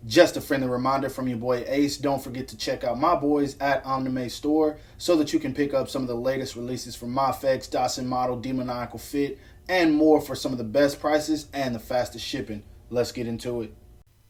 Just a friendly reminder from your boy Ace, don't forget to check out my boys at Omnime Store so that you can pick up some of the latest releases from my effects, Dawson Model, Demoniacal Fit, and more for some of the best prices and the fastest shipping. Let's get into it.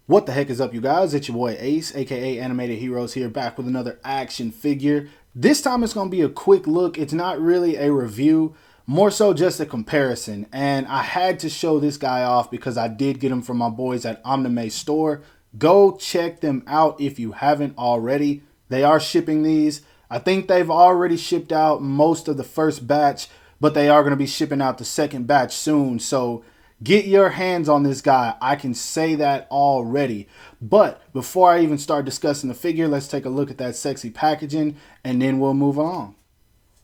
What the heck is up, you guys? It's your boy Ace, aka Animated Heroes, here back with another action figure. This time it's going to be a quick look. It's not really a review, more so just a comparison. And I had to show this guy off because I did get him from my boys at Omnime Store. Go check them out if you haven't already. They are shipping these. I think they've already shipped out most of the first batch, but they are going to be shipping out the second batch soon. So get your hands on this guy. I can say that already. But before I even start discussing the figure, let's take a look at that sexy packaging and then we'll move on.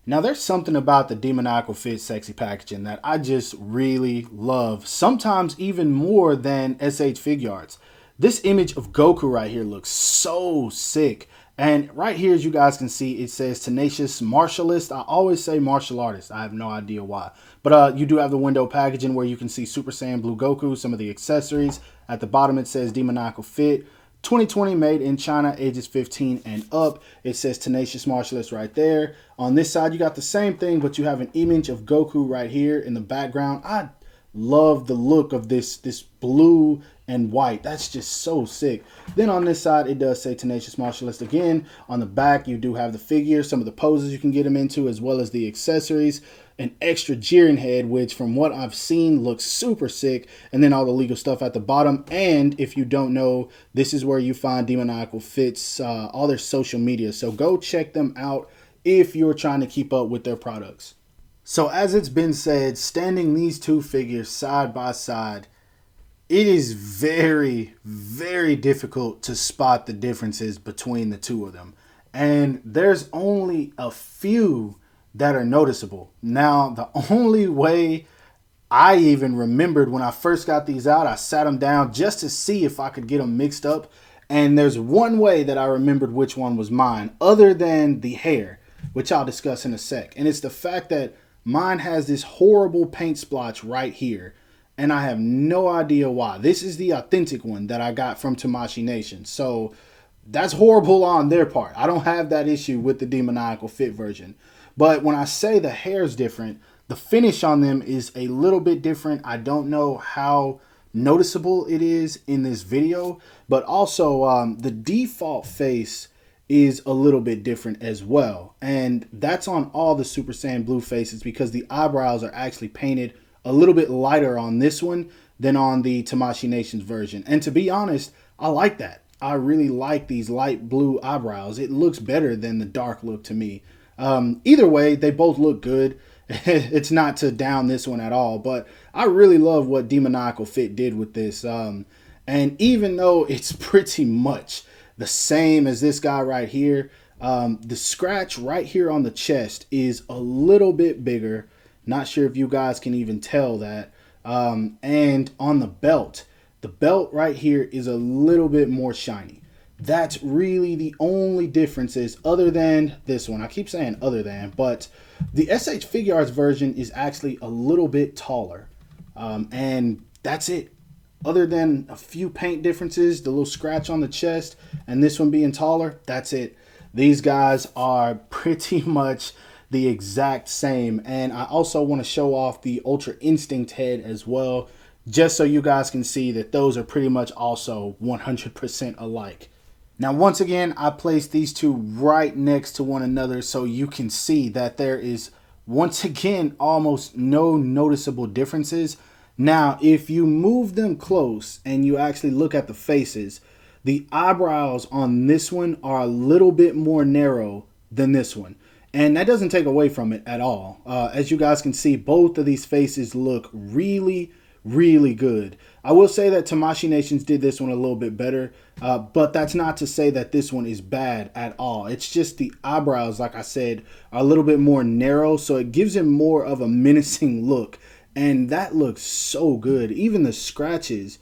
Now, there's something about the Demoniacal Fit sexy packaging that I just really love. Sometimes even more than SH Figuarts. This image of Goku right here looks so sick. And right here, as you guys can see, it says Tenacious Martialist. I always say martial artist. I have no idea why. But you do have the window packaging where you can see Super Saiyan Blue Goku, some of the accessories. At the bottom, it says Demoniacal Fit. 2020 made in China, ages 15 and up. It says Tenacious Martialist right there. On this side, you got the same thing, but you have an image of Goku right here in the background. I love the look of this blue and white. That's just so sick. Then on this side, it does say Tenacious Martialist again. On the back, you do have the figure, some of the poses you can get him into, as well as the accessories. An extra Jiren head, which from what I've seen looks super sick. And then all the legal stuff at the bottom. And if you don't know, this is where you find Demoniacal Fit's, all their social media. So go check them out if you're trying to keep up with their products. So as it's been said, standing these two figures side by side, it is very, very difficult to spot the differences between the two of them. And there's only a few that are noticeable. Now, the only way I even remembered when I first got these out, I sat them down just to see if I could get them mixed up. And there's one way that I remembered which one was mine, other than the hair, which I'll discuss in a sec. And it's the fact that mine has this horrible paint splotch right here. And I have no idea why. This is the authentic one that I got from Tamashii Nation. So that's horrible on their part. I don't have that issue with the Demoniacal Fit version. But when I say the hair's different, the finish on them is a little bit different. I don't know how noticeable it is in this video. But also the default face is a little bit different as well. And that's on all the Super Saiyan Blue faces because the eyebrows are actually painted a little bit lighter on this one than on the Tamashii Nation's version. And to be honest, I like that. I really like these light blue eyebrows. It looks better than the dark look to me. Either way, they both look good. It's not to down this one at all, but I really love what Demoniacal Fit did with this. And even though it's pretty much the same as this guy right here, the scratch right here on the chest is a little bit bigger. Not sure if you guys can even tell that. And on the belt right here is a little bit more shiny. That's really the only differences other than this one. I keep saying other than, but the SH Figuarts version is actually a little bit taller. And that's it. Other than a few paint differences, the little scratch on the chest and this one being taller, that's it. These guys are pretty much the exact same. And I also want to show off the Ultra Instinct head as well, just so you guys can see that those are pretty much also 100% alike. Now, once again, I placed these two right next to one another so you can see that there is, once again, almost no noticeable differences. Now, if you move them close and you actually look at the faces, the eyebrows on this one are a little bit more narrow than this one. And that doesn't take away from it at all. As you guys can see, both of these faces look really, really good. I will say that Tamashii Nations did this one a little bit better, but that's not to say that this one is bad at all. It's just the eyebrows, like I said, are a little bit more narrow, so it gives him more of a menacing look. And that looks so good. Even the scratches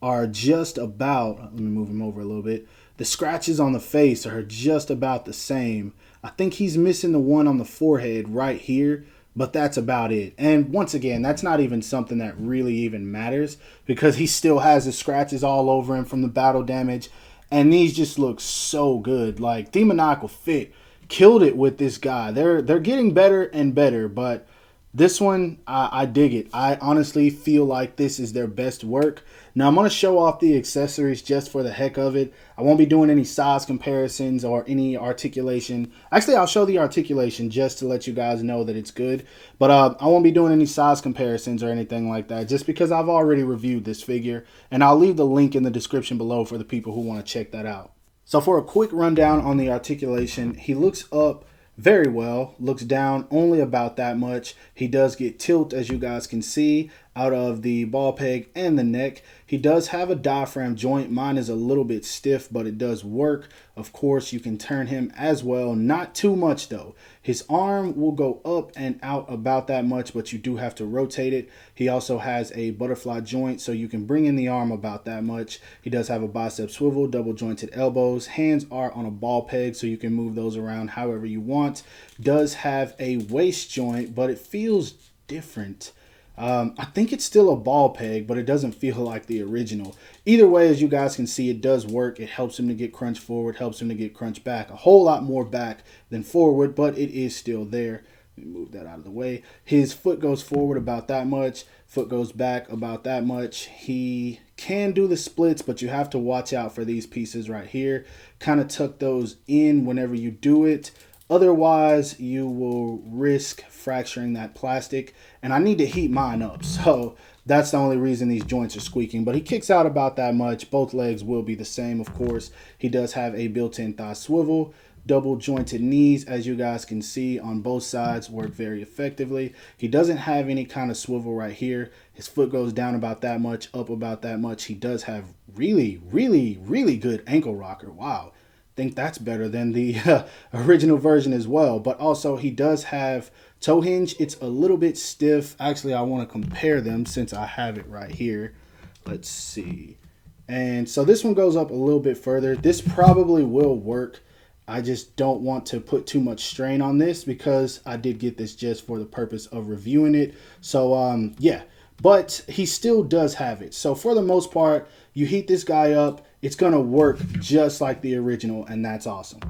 are just about, let me move him over a little bit. The scratches on the face are just about the same. I think he's missing the one on the forehead right here, but that's about it. And once again, that's not even something that really even matters because he still has the scratches all over him from the battle damage. And these just look so good. Like, Demoniacal Fit killed it with this guy. They're getting better and better, but this one, I dig it. I honestly feel like this is their best work. Now, I'm going to show off the accessories just for the heck of it. I won't be doing any size comparisons or any articulation. Actually, I'll show the articulation just to let you guys know that it's good. But I won't be doing any size comparisons or anything like that just because I've already reviewed this figure. And I'll leave the link in the description below for the people who want to check that out. So for a quick rundown on the articulation, he looks up very well, looks down only about that much. He does get tilt, as you guys can see, out of the ball peg and the neck. He does have a diaphragm joint. Mine is a little bit stiff, but it does work. Of course, you can turn him as well. Not too much, though. His arm will go up and out about that much, but you do have to rotate it. He also has a butterfly joint, so you can bring in the arm about that much. He does have a bicep swivel, double jointed elbows. Hands are on a ball peg, so you can move those around however you want. Does have a waist joint, but it feels different. I think it's still a ball peg, but it doesn't feel like the original. Either way, as you guys can see, it does work. It helps him to get crunch forward, helps him to get crunch back. A whole lot more back than forward, but it is still there. Let me move that out of the way. His foot goes forward about that much. Foot goes back about that much. He can do the splits, but you have to watch out for these pieces right here. Kind of tuck those in whenever you do it. Otherwise, you will risk fracturing that plastic. And I need to heat mine up. So that's the only reason these joints are squeaking. But he kicks out about that much. Both legs will be the same, of course. He does have a built-in thigh swivel. Double jointed knees, as you guys can see on both sides, work very effectively. He doesn't have any kind of swivel right here. His foot goes down about that much, up about that much. He does have really, really, really good ankle rocker. Wow. Think that's better than the original version as well. But also he does have toe hinge. It's a little bit stiff. Actually, I want to compare them since I have it right here. Let's see. And so this one goes up a little bit further. This probably will work. I just don't want to put too much strain on this because I did get this just for the purpose of reviewing it. So yeah, but he still does have it. So for the most part, you heat this guy up, it's going to work just like the original, and that's awesome.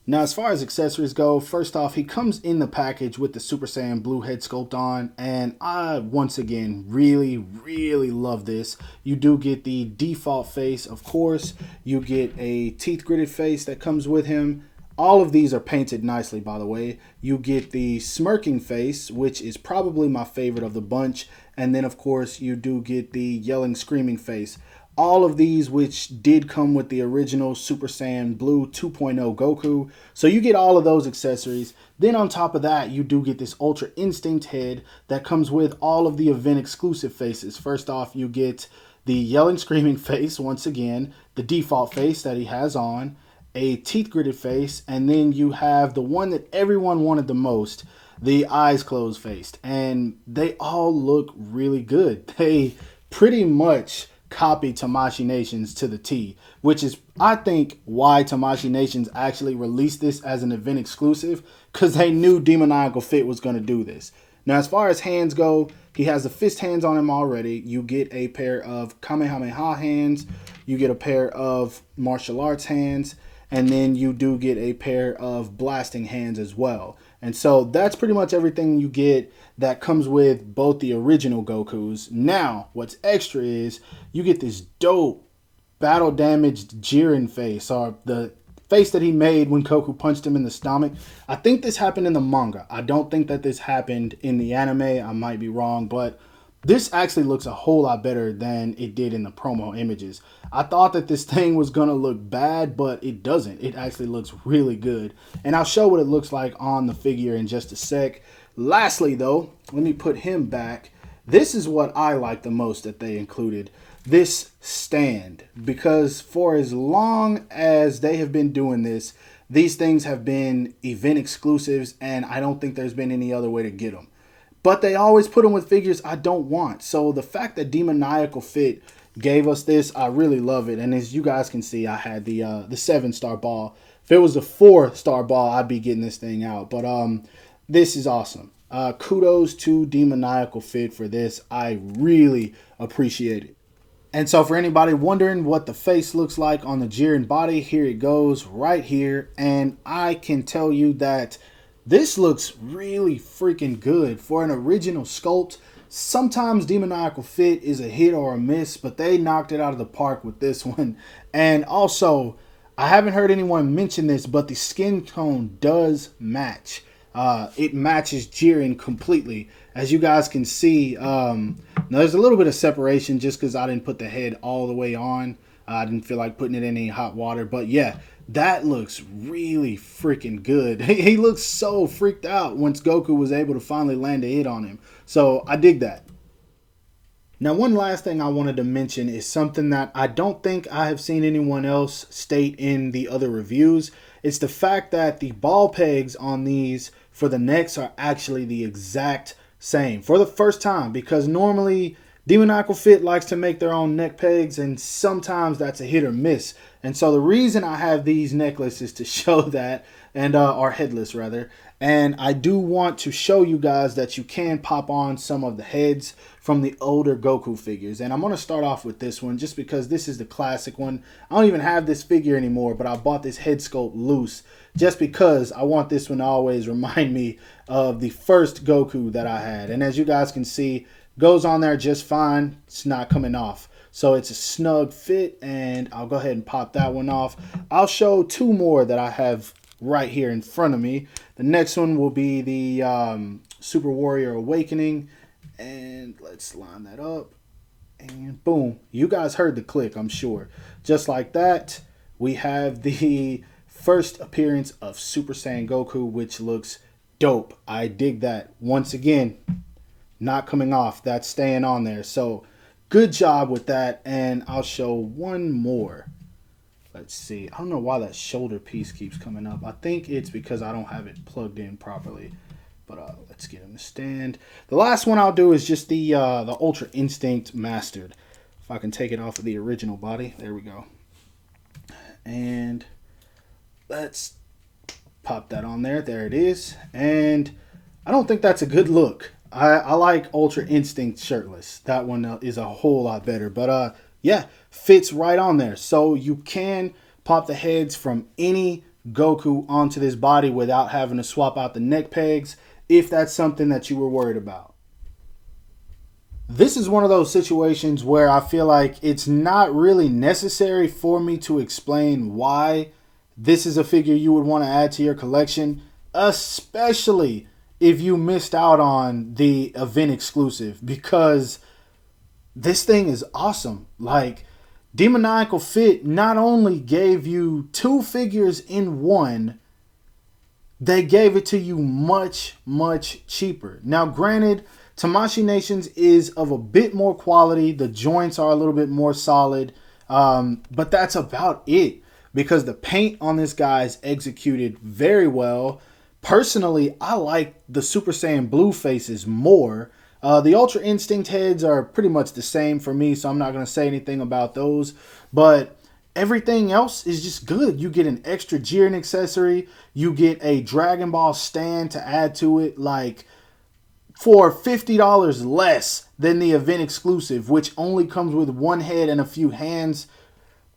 Now, as far as accessories go, first off, he comes in the package with the Super Saiyan Blue head sculpt on, and I, once again, really, really love this. You do get the default face, of course. You get a teeth gritted face that comes with him. All of these are painted nicely, by the way. You get the smirking face, which is probably my favorite of the bunch. And then, of course, you do get the yelling, screaming face. All of these, which did come with the original Super Saiyan Blue 2.0 Goku. So you get all of those accessories. Then on top of that, you do get this Ultra Instinct head that comes with all of the event exclusive faces. First off, you get the yelling, screaming face, once again, the default face that he has on, a teeth gritted face, and then you have the one that everyone wanted the most, the eyes closed faced. And they all look really good. They pretty much copy Tamashii Nations to the T, which is, I think, why Tamashii Nations actually released this as an event exclusive, because they knew Demoniacal Fit was going to do this. Now, as far as hands go, he has the fist hands on him already. You get a pair of Kamehameha hands. You get a pair of martial arts hands. And then you do get a pair of blasting hands as well. And so that's pretty much everything you get that comes with both the original Gokus. Now, what's extra is you get this dope battle damaged Jiren face, or the face that he made when Goku punched him in the stomach. I think this happened in the manga. I don't think that this happened in the anime. I might be wrong, but this actually looks a whole lot better than it did in the promo images. I thought that this thing was going to look bad, but it doesn't. It actually looks really good. And I'll show what it looks like on the figure in just a sec. Lastly, though, let me put him back. This is what I like the most that they included. This stand. Because for as long as they have been doing this, these things have been event exclusives, and I don't think there's been any other way to get them. But they always put them with figures I don't want. So the fact that Demoniacal Fit gave us this, I really love it. And as you guys can see, I had the 7-star ball. If it was a 4-star ball, I'd be getting this thing out. But this is awesome. Kudos to Demoniacal Fit for this. I really appreciate it. And so for anybody wondering what the face looks like on the Jiren body, here it goes right here. And I can tell you that this looks really freaking good for an original sculpt. Sometimes Demoniacal Fit is a hit or a miss, but they knocked it out of the park with this one. And also, I haven't heard anyone mention this, but the skin tone does match. It matches Jiren completely. As you guys can see, now there's a little bit of separation just because I didn't put the head all the way on. I didn't feel like putting it in any hot water. But yeah, that looks really freaking good. He looks so freaked out once Goku was able to finally land a hit on him. So I dig that. Now, one last thing I wanted to mention is something that I don't think I have seen anyone else state in the other reviews. It's the fact that the ball pegs on these for the necks are actually the exact same for the first time, because normally Demoniacal Fit likes to make their own neck pegs, and sometimes that's a hit or miss. And so the reason I have these necklaces to show that, and or headless rather, and I do want to show you guys that you can pop on some of the heads from the older Goku figures. And I'm going to start off with this one just because this is the classic one. I don't even have this figure anymore, but I bought this head sculpt loose just because I want this one to always remind me of the first Goku that I had. And as you guys can see, goes on there just fine. It's not coming off. So it's a snug fit, and I'll go ahead and pop that one off. I'll show two more that I have right here in front of me. The next one will be the Super Warrior Awakening. And let's line that up. And boom. You guys heard the click, I'm sure. Just like that, we have the first appearance of Super Saiyan Goku, which looks dope. I dig that. Once again, not coming off. That's staying on there. So good job with that. And I'll show one more. Let's see. I don't know why that shoulder piece keeps coming up. I think it's because I don't have it plugged in properly. But let's get him to stand. The last one I'll do is just the Ultra Instinct Mastered. If I can take it off of the original body. There we go. And let's pop that on there. There it is. And I don't think that's a good look. I like Ultra Instinct shirtless. That one is a whole lot better. But yeah, fits right on there. So you can pop the heads from any Goku onto this body without having to swap out the neck pegs, if that's something that you were worried about. This is one of those situations where I feel like it's not really necessary for me to explain why this is a figure you would want to add to your collection, especially if you missed out on the event exclusive, because this thing is awesome. Like, Demoniacal Fit not only gave you two figures in one, they gave it to you much, much cheaper. Now, granted, Tamashii Nations is of a bit more quality. The joints are a little bit more solid. But that's about it, because the paint on this guy is executed very well. Personally, I like the Super Saiyan Blue faces more. The Ultra Instinct heads are pretty much the same for me, so I'm not going to say anything about those. But everything else is just good. You get an extra Jiren accessory. You get a Dragon Ball stand to add to it, like for $50 less than the event exclusive, which only comes with one head and a few hands.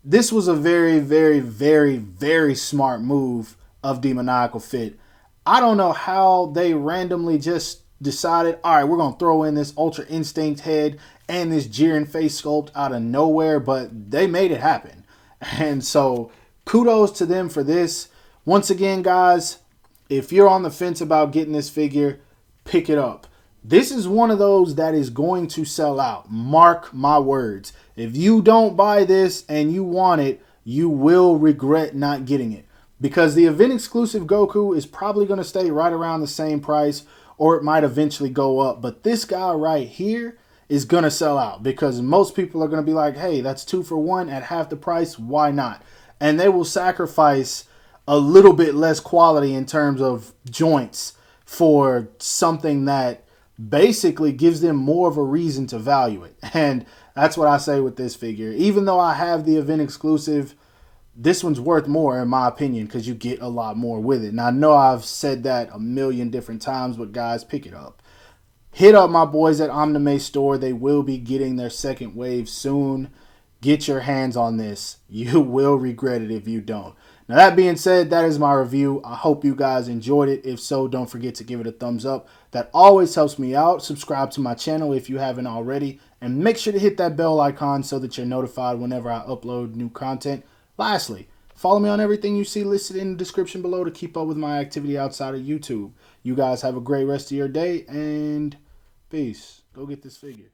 This was a very, very, very, very smart move of Demoniacal Fit. I don't know how they randomly just decided, all right, we're going to throw in this Ultra Instinct head and this Jiren face sculpt out of nowhere, but they made it happen. And so kudos to them for this. Once again, guys, if you're on the fence about getting this figure, pick it up. This is one of those that is going to sell out. Mark my words. If you don't buy this and you want it, you will regret not getting it. Because the event exclusive Goku is probably going to stay right around the same price, or it might eventually go up. But this guy right here is going to sell out, because most people are going to be like, hey, that's 2 for 1 at half the price. Why not? And they will sacrifice a little bit less quality in terms of joints for something that basically gives them more of a reason to value it. And that's what I say with this figure. Even though I have the event exclusive, this one's worth more in my opinion because you get a lot more with it. Now, I know I've said that a million different times, but guys, pick it up. Hit up my boys at Omnime Store. They will be getting their second wave soon. Get your hands on this. You will regret it if you don't. Now, that being said, that is my review. I hope you guys enjoyed it. If so, don't forget to give it a thumbs up. That always helps me out. Subscribe to my channel if you haven't already. And make sure to hit that bell icon so that you're notified whenever I upload new content. Lastly, follow me on everything you see listed in the description below to keep up with my activity outside of YouTube. You guys have a great rest of your day, and peace. Go get this figure.